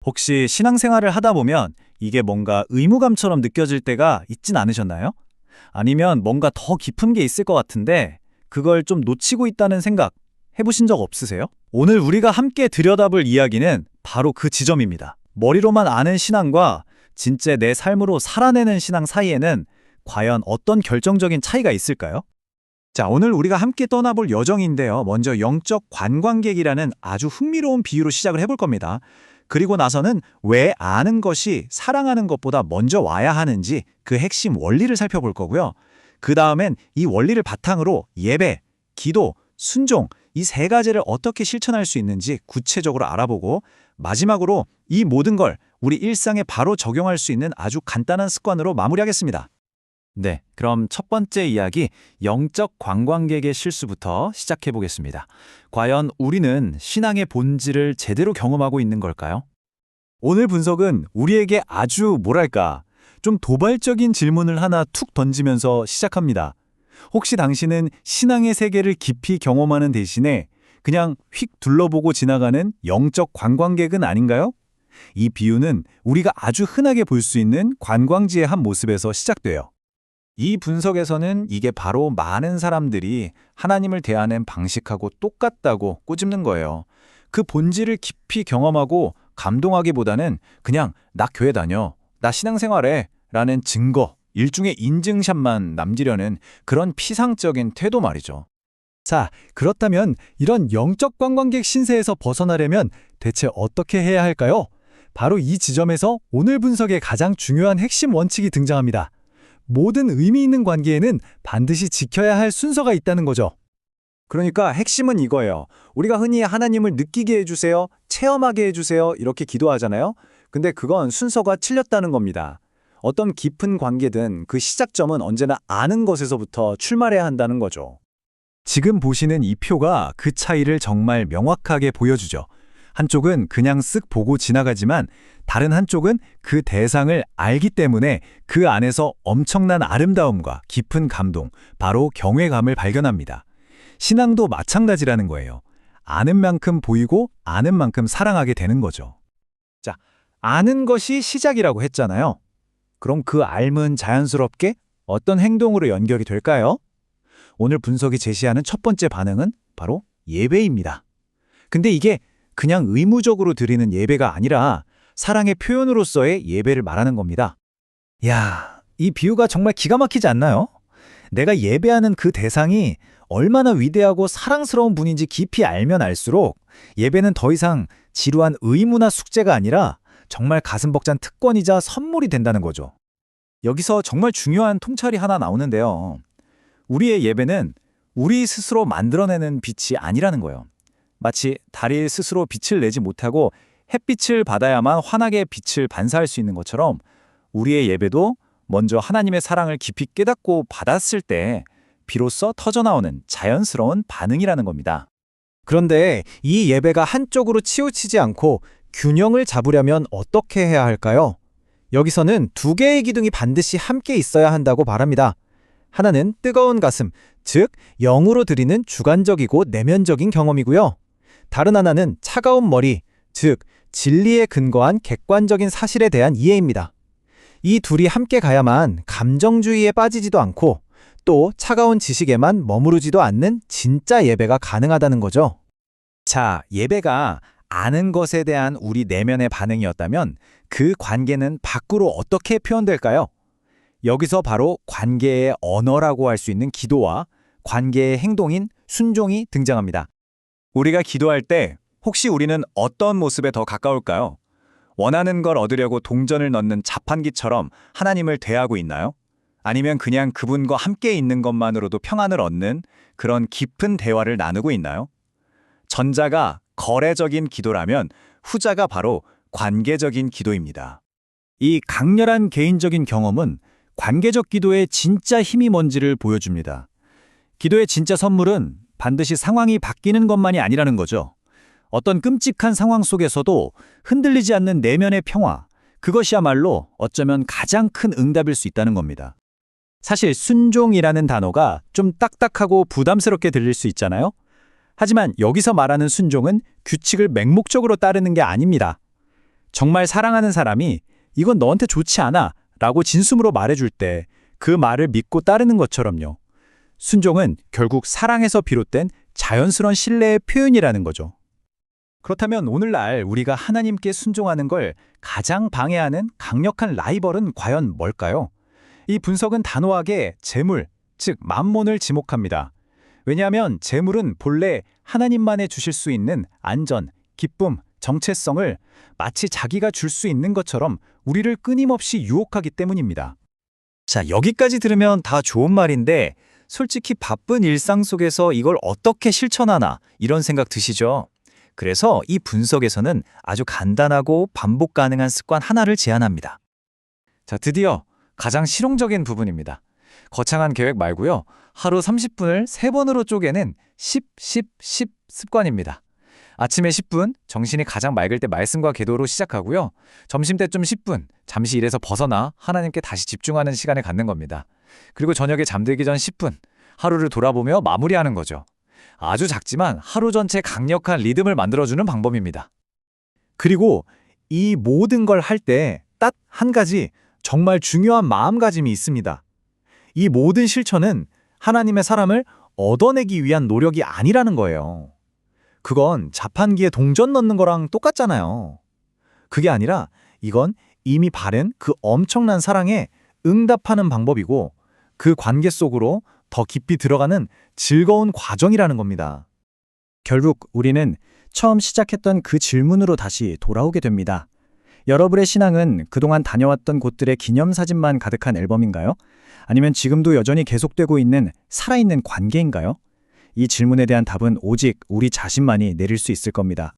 혹시 신앙생활을 하다 보면 이게 뭔가 의무감처럼 느껴질 때가 있진 않으셨나요? 아니면 뭔가 더 깊은 게 있을 것 같은데 그걸 좀 놓치고 있다는 생각 해보신 적 없으세요? 오늘 우리가 함께 들여다볼 이야기는 바로 그 지점입니다. 머리로만 아는 신앙과 진짜 내 삶으로 살아내는 신앙 사이에는 과연 어떤 결정적인 차이가 있을까요? 자, 오늘 우리가 함께 떠나볼 여정인데요. 먼저 영적 관광객이라는 아주 흥미로운 비유로 시작을 해볼 겁니다. 그리고 나서는 왜 아는 것이 사랑하는 것보다 먼저 와야 하는지 그 핵심 원리를 살펴볼 거고요. 그 다음엔 이 원리를 바탕으로 예배, 기도, 순종 이 세 가지를 어떻게 실천할 수 있는지 구체적으로 알아보고 마지막으로 이 모든 걸 우리 일상에 바로 적용할 수 있는 아주 간단한 습관으로 마무리하겠습니다. 네, 그럼 첫 번째 이야기, 영적 관광객의 실수부터 시작해 보겠습니다. 과연 우리는 신앙의 본질을 제대로 경험하고 있는 걸까요? 오늘 분석은 우리에게 아주 뭐랄까, 좀 도발적인 질문을 하나 툭 던지면서 시작합니다. 혹시 당신은 신앙의 세계를 깊이 경험하는 대신에 그냥 휙 둘러보고 지나가는 영적 관광객은 아닌가요? 이 비유는 우리가 아주 흔하게 볼 수 있는 관광지의 한 모습에서 시작돼요. 이 분석에서는 이게 바로 많은 사람들이 하나님을 대하는 방식하고 똑같다고 꼬집는 거예요. 그 본질을 깊이 경험하고 감동하기보다는 그냥 나 교회 다녀, 나 신앙생활해 라는 증거, 일종의 인증샷만 남기려는 그런 피상적인 태도 말이죠. 자, 그렇다면 이런 영적 관광객 신세에서 벗어나려면 대체 어떻게 해야 할까요? 바로 이 지점에서 오늘 분석의 가장 중요한 핵심 원칙이 등장합니다. 모든 의미 있는 관계에는 반드시 지켜야 할 순서가 있다는 거죠. 그러니까 핵심은 이거예요. 우리가 흔히 하나님을 느끼게 해주세요, 체험하게 해주세요 이렇게 기도하잖아요. 근데 그건 순서가 틀렸다는 겁니다. 어떤 깊은 관계든 그 시작점은 언제나 아는 것에서부터 출발해야 한다는 거죠. 지금 보시는 이 표가 그 차이를 정말 명확하게 보여주죠. 한쪽은 그냥 쓱 보고 지나가지만 다른 한쪽은 그 대상을 알기 때문에 그 안에서 엄청난 아름다움과 깊은 감동, 바로 경외감을 발견합니다. 신앙도 마찬가지라는 거예요. 아는 만큼 보이고 아는 만큼 사랑하게 되는 거죠. 자, 아는 것이 시작이라고 했잖아요. 그럼 그 알면 자연스럽게 어떤 행동으로 연결이 될까요? 오늘 분석이 제시하는 첫 번째 반응은 바로 예배입니다. 근데 이게 그냥 의무적으로 드리는 예배가 아니라 사랑의 표현으로서의 예배를 말하는 겁니다. 야, 이 비유가 정말 기가 막히지 않나요? 내가 예배하는 그 대상이 얼마나 위대하고 사랑스러운 분인지 깊이 알면 알수록 예배는 더 이상 지루한 의무나 숙제가 아니라 정말 가슴 벅찬 특권이자 선물이 된다는 거죠. 여기서 정말 중요한 통찰이 하나 나오는데요. 우리의 예배는 우리 스스로 만들어내는 빛이 아니라는 거예요. 마치 달이 스스로 빛을 내지 못하고 햇빛을 받아야만 환하게 빛을 반사할 수 있는 것처럼 우리의 예배도 먼저 하나님의 사랑을 깊이 깨닫고 받았을 때 비로소 터져나오는 자연스러운 반응이라는 겁니다. 그런데 이 예배가 한쪽으로 치우치지 않고 균형을 잡으려면 어떻게 해야 할까요? 여기서는 두 개의 기둥이 반드시 함께 있어야 한다고 말합니다. 하나는 뜨거운 가슴, 즉 영으로 드리는 주관적이고 내면적인 경험이고요. 다른 하나는 차가운 머리, 즉 진리에 근거한 객관적인 사실에 대한 이해입니다. 이 둘이 함께 가야만 감정주의에 빠지지도 않고 또 차가운 지식에만 머무르지도 않는 진짜 예배가 가능하다는 거죠. 자, 예배가 아는 것에 대한 우리 내면의 반응이었다면 그 관계는 밖으로 어떻게 표현될까요? 여기서 바로 관계의 언어라고 할 수 있는 기도와 관계의 행동인 순종이 등장합니다. 우리가 기도할 때 혹시 우리는 어떤 모습에 더 가까울까요? 원하는 걸 얻으려고 동전을 넣는 자판기처럼 하나님을 대하고 있나요? 아니면 그냥 그분과 함께 있는 것만으로도 평안을 얻는 그런 깊은 대화를 나누고 있나요? 전자가 거래적인 기도라면 후자가 바로 관계적인 기도입니다. 이 강렬한 개인적인 경험은 관계적 기도의 진짜 힘이 뭔지를 보여줍니다. 기도의 진짜 선물은 반드시 상황이 바뀌는 것만이 아니라는 거죠. 어떤 끔찍한 상황 속에서도 흔들리지 않는 내면의 평화, 그것이야말로 어쩌면 가장 큰 응답일 수 있다는 겁니다. 사실 순종이라는 단어가 좀 딱딱하고 부담스럽게 들릴 수 있잖아요. 하지만 여기서 말하는 순종은 규칙을 맹목적으로 따르는 게 아닙니다. 정말 사랑하는 사람이 이건 너한테 좋지 않아 라고 진심으로 말해줄 때 그 말을 믿고 따르는 것처럼요. 순종은 결국 사랑에서 비롯된 자연스러운 신뢰의 표현이라는 거죠. 그렇다면 오늘날 우리가 하나님께 순종하는 걸 가장 방해하는 강력한 라이벌은 과연 뭘까요? 이 분석은 단호하게 재물, 즉 만몬을 지목합니다. 왜냐하면 재물은 본래 하나님만이 주실 수 있는 안전, 기쁨, 정체성을 마치 자기가 줄 수 있는 것처럼 우리를 끊임없이 유혹하기 때문입니다. 자, 여기까지 들으면 다 좋은 말인데 솔직히 바쁜 일상 속에서 이걸 어떻게 실천하나 이런 생각 드시죠? 그래서 이 분석에서는 아주 간단하고 반복 가능한 습관 하나를 제안합니다. 자, 드디어 가장 실용적인 부분입니다. 거창한 계획 말고요. 하루 30분을 3번으로 쪼개는 10, 10, 10 습관입니다. 아침에 10분, 정신이 가장 맑을 때 말씀과 기도로 시작하고요. 점심때쯤 10분, 잠시 일에서 벗어나 하나님께 다시 집중하는 시간을 갖는 겁니다. 그리고 저녁에 잠들기 전 10분, 하루를 돌아보며 마무리하는 거죠. 아주 작지만 하루 전체 강력한 리듬을 만들어주는 방법입니다. 그리고 이 모든 걸 할 때 딱 한 가지 정말 중요한 마음가짐이 있습니다. 이 모든 실천은 하나님의 사람을 얻어내기 위한 노력이 아니라는 거예요. 그건 자판기에 동전 넣는 거랑 똑같잖아요. 그게 아니라 이건 이미 바른 그 엄청난 사랑에 응답하는 방법이고 그 관계 속으로 더 깊이 들어가는 즐거운 과정이라는 겁니다. 결국 우리는 처음 시작했던 그 질문으로 다시 돌아오게 됩니다. 여러분의 신앙은 그동안 다녀왔던 곳들의 기념사진만 가득한 앨범인가요? 아니면 지금도 여전히 계속되고 있는 살아있는 관계인가요? 이 질문에 대한 답은 오직 우리 자신만이 내릴 수 있을 겁니다.